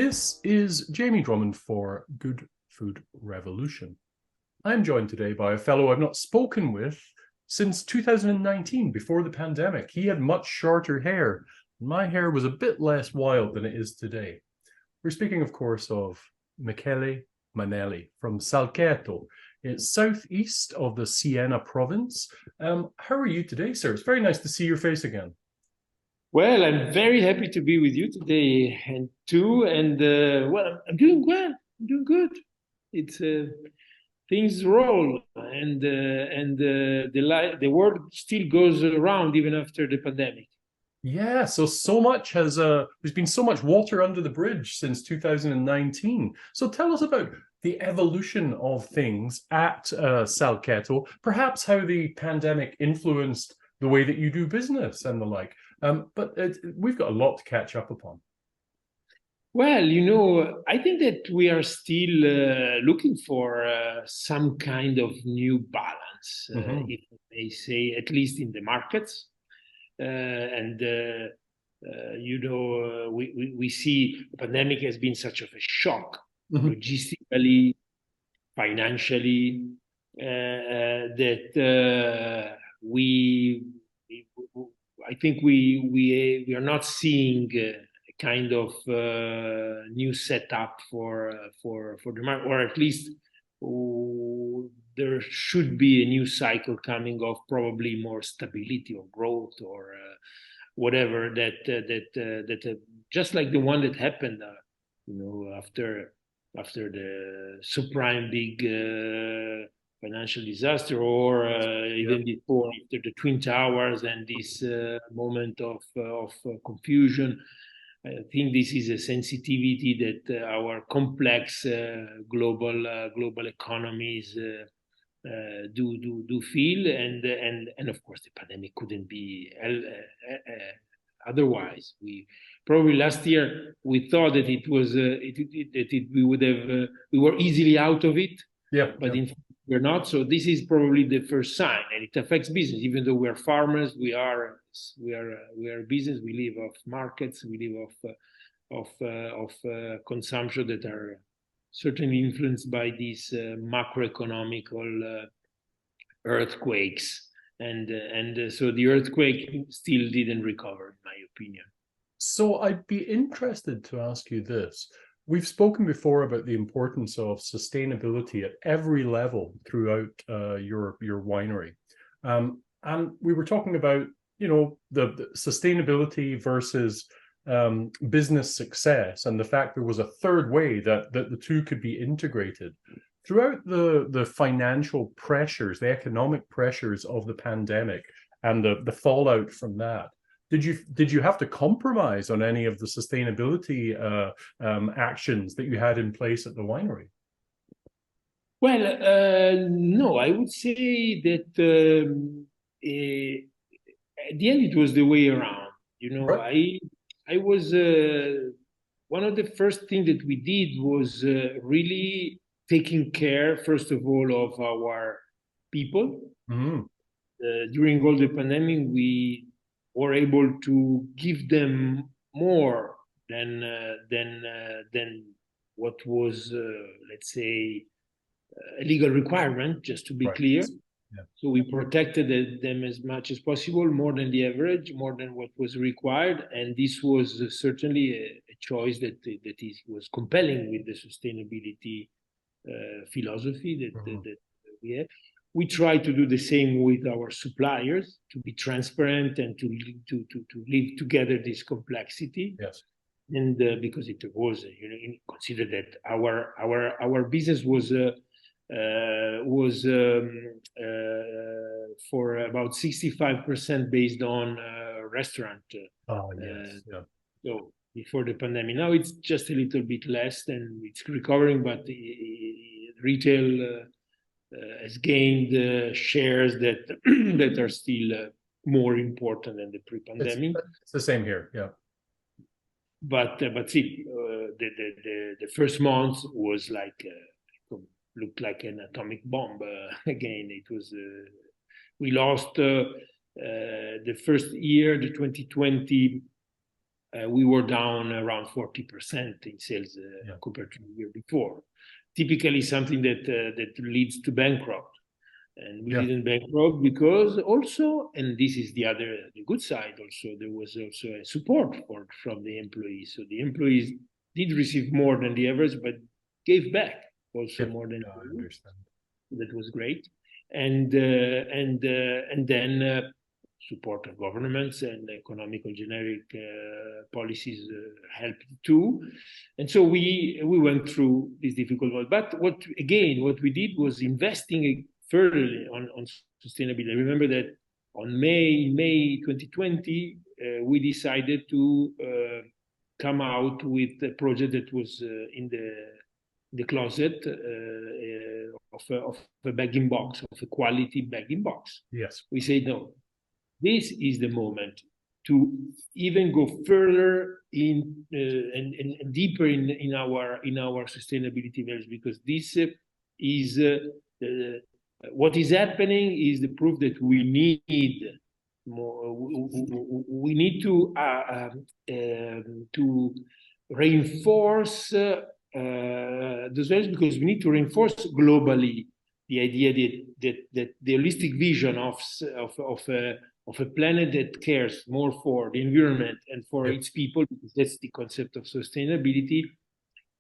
This is Jamie Drummond for Good Food Revolution. I'm joined today by a fellow I've not spoken with since 2019, before the pandemic. He had much shorter hair. My hair was a bit less wild than it is today. We're speaking, of course, of Michele Manelli from Salcheto. It's southeast of the Siena province. How are you today, sir? It's very nice to see your face again. Well, I'm very happy to be with you today, and too. And well, I'm doing well. I'm doing good. It's things roll, and the world still goes around even after the pandemic. Yeah, so much has there's been so much water under the bridge since 2019. So tell us about the evolution of things at Salceto, perhaps how the pandemic influenced the way that you do business and the like. But we've got a lot to catch up upon. Well, I think that we are still looking for some kind of new balance, Hmm. if I may say, at least in the markets. And we see the pandemic has been such of a shock, Hmm. logistically, financially, that I think we are not seeing a kind of new setup for the market, or at least there should be a new cycle coming of probably more stability or growth or whatever that just like the one that happened, after the subprime big financial disaster, or Yeah. even before after the twin towers and this moment of confusion. I think this is a sensitivity that our complex global economies do feel, and of course the pandemic couldn't be otherwise. We probably last year we thought that it was we would have we were easily out of it, Yeah. but Yeah. in fact we're not. So this is probably the first sign, and it affects business. Even though we are farmers, we are business. We live off markets. We live of consumption that are certainly influenced by these macroeconomical earthquakes, and so the earthquake still didn't recover, in my opinion. So I'd be interested to ask you this. We've spoken before about the importance of sustainability at every level throughout your winery, and we were talking about the sustainability versus business success, and the fact there was a third way that the two could be integrated. Throughout the financial pressures, the economic pressures of the pandemic, and the fallout from that, did you have to compromise on any of the sustainability actions that you had in place at the winery? Well, no, I would say that at the end it was the way around. Right. I was one of the first things that we did was really taking care, first of all, of our people. Mm. During all the pandemic, we were able to give them more than what was, let's say, a legal requirement. Just to be Right. clear, Yeah. so we protected them as much as possible, more than the average, more than what was required, and this was certainly a choice was compelling with the sustainability philosophy Mhm. that we have. We try to do the same with our suppliers, to be transparent and to live together this complexity. Yes. And because it was, consider that our business was for about 65% based on restaurant. Oh, Uh, yes. Yeah. so before the pandemic, now it's just a little bit less, and it's recovering, but retail has gained shares that that are still more important than the It's pre-pandemic. it's the same here. Yeah. But see, the first month was like looked like an atomic bomb. Again, it was we lost the first year, the 2020. we were down around 40% in sales compared to the year before. Typically something that leads to bankrupt. And we didn't bankrupt because also, and this is the good side also, there was also a support from the employees. So the employees did receive more than the average, but gave back also more than I understand. That was great. And then support of governments and economical generic policies helped too. And so we went through this difficult one. But what we did was investing further on sustainability. I remember that on May 2020, we decided to come out with a project that was in the closet of a bagging box, of a quality bagging box. Yes. We say, no, this is the moment to even go further in and deeper in our sustainability values, because this is what is happening is the proof that we need more. We need to reinforce those values, because we need to reinforce globally the idea that the holistic vision of a planet that cares more for the environment and for its people, because that's the concept of sustainability,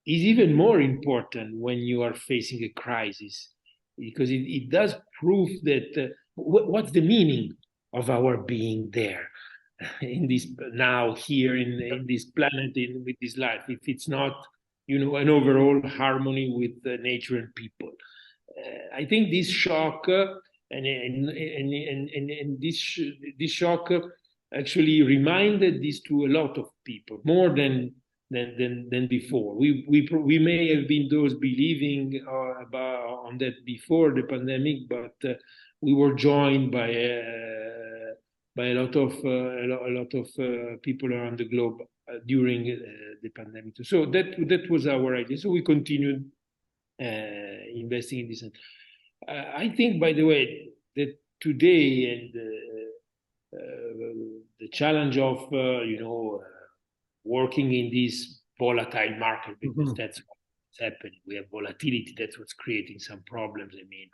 is even more important when you are facing a crisis, because it does prove that what's the meaning of our being there in this now here in this planet with this life, if it's not an overall harmony with nature and people. I think this shock and this shock actually reminded this to a lot of people more than before. We may have been those believing on that before the pandemic, but we were joined by a lot of people around the globe during the pandemic. So that was our idea. So we continued investing in this. I think, by the way, that today and the challenge of working in this volatile market, because that's what's happening. We have volatility. That's what's creating some problems. I mean,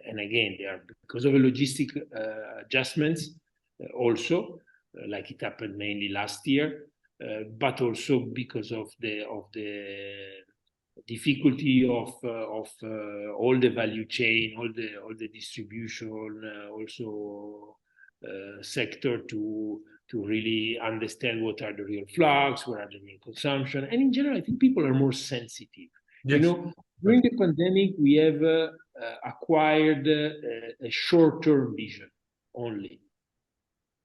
and again, they are because of the logistic adjustments also, like it happened mainly last year, but also because of the difficulty of all the value chain, all the distribution, also sector to really understand what are the real flux, what are the real consumption, and in general, I think people are more sensitive. Yes. During the pandemic, we have acquired a short-term vision only.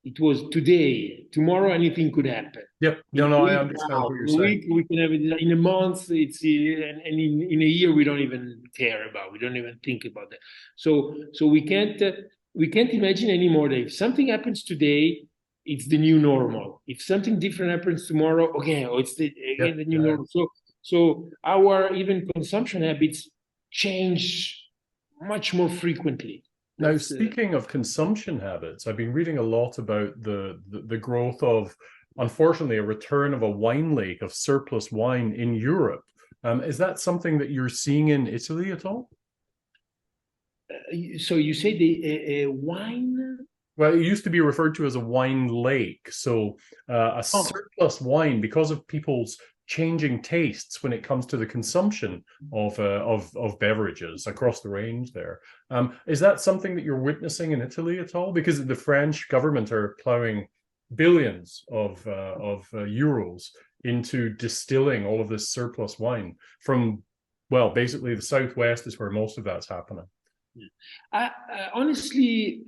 It was today, tomorrow, anything could happen. Yep. No, I understand what you're saying. In a week, we can have it. In a month, it's and in a year, we don't even care about. We don't even think about that. So we can't imagine anymore that if something happens today, it's the new normal. If something different happens tomorrow, okay, it's the new normal. So our even consumption habits change much more frequently. Now, speaking of consumption habits, I've been reading a lot about the growth of, unfortunately, a return of a wine lake of surplus wine in Europe. Is that something that you're seeing in Italy at all? So you say the wine? Well, it used to be referred to as a wine lake. So a surplus wine, because of people's changing tastes when it comes to the consumption of beverages across the range there. Is that something that you're witnessing in Italy at all? Because the French government are plowing billions of euros into distilling all of this surplus wine from, well, basically the Southwest is where most of that's happening. Honestly,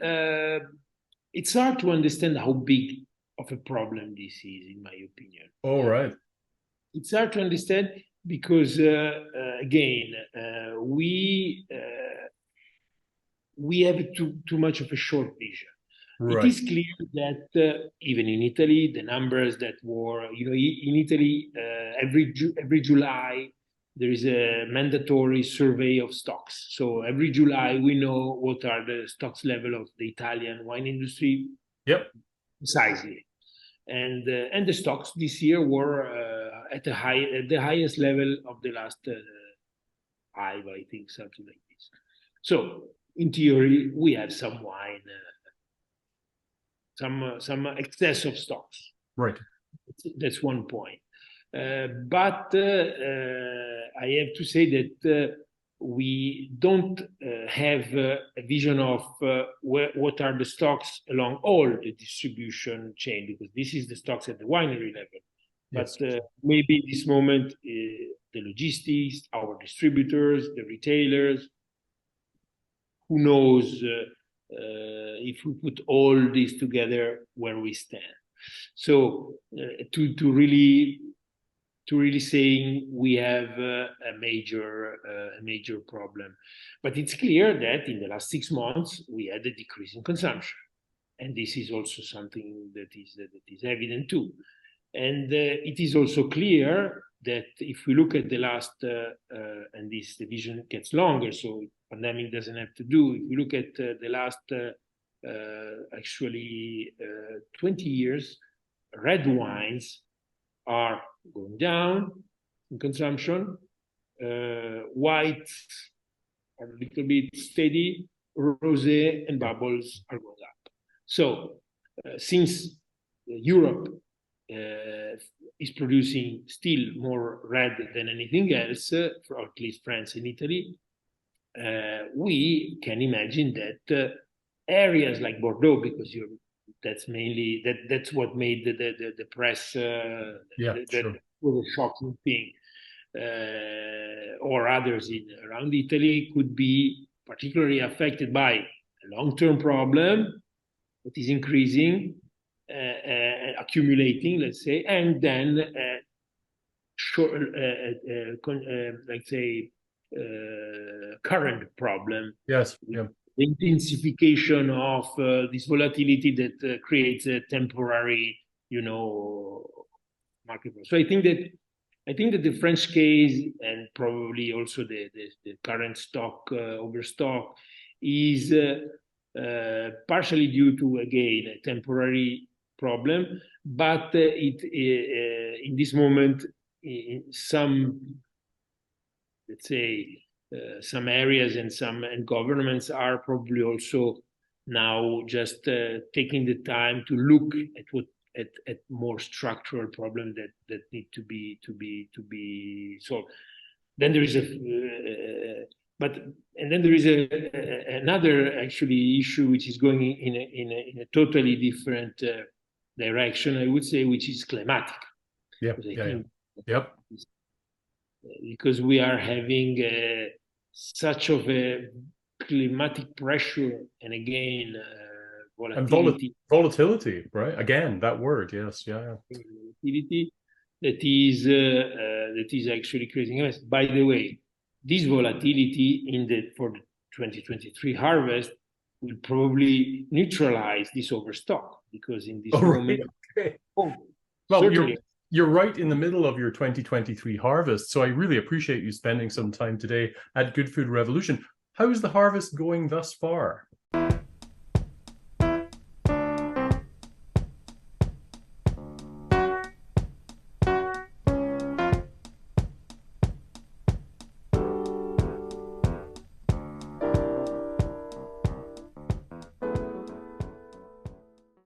it's hard to understand how big of a problem this is, in my opinion. Oh, right. It's hard to understand because, again, we have too much of a short vision. Right. It is clear that even in Italy, the numbers that were, in Italy, every July, there is a mandatory survey of stocks. So every July, we know what are the stocks level of the Italian wine industry. Yep. Precisely. and the stocks this year were at the highest level of the last 5, I think, something like this. So in theory, we have some wine, some excess of stocks. Right. That's one point. But I have to say that we don't have a vision of what are the stocks along all the distribution chain, because this is the stocks at the winery level. Yes. But maybe at this moment, the logistics, our distributors, the retailers, who knows if we put all this together where we stand. So to really saying we have a major problem, but it's clear that in the last 6 months we had a decrease in consumption, and this is also something that is evident too. And it is also clear that if we look at the last, and this division gets longer, so pandemic doesn't have to do. If we look at the last actually 20 years, red wines are going down in consumption, whites are a little bit steady, rosé and bubbles are going up. So since Europe is producing still more red than anything else, or at least France and Italy, we can imagine that areas like Bordeaux, because that's mainly that's what made the press that was a shocking thing, or others around Italy could be particularly affected by a long-term problem that is increasing, accumulating, let's say, and then let's say current problem. Yes. Yeah. The intensification of this volatility that creates a temporary, market. So I think that the French case, and probably also the current stock overstock, is partially due to, again, a temporary problem, but in this moment, in some, let's say, some areas and governments are probably also now just taking the time to look at more structural problems that need to be solved. Then there is another actually issue which is going in a totally different direction, I would say, which is climatic. Yep. Because we are having such of a climatic pressure, and again volatility. And volatility, right? Again, that word, yes, yeah. Volatility that is actually creating us. By the way, this volatility for the 2023 harvest will probably neutralize this overstock, because in this moment, okay. Well, you're right in the middle of your 2023 harvest, so I really appreciate you spending some time today at Good Food Revolution. How's the harvest going thus far?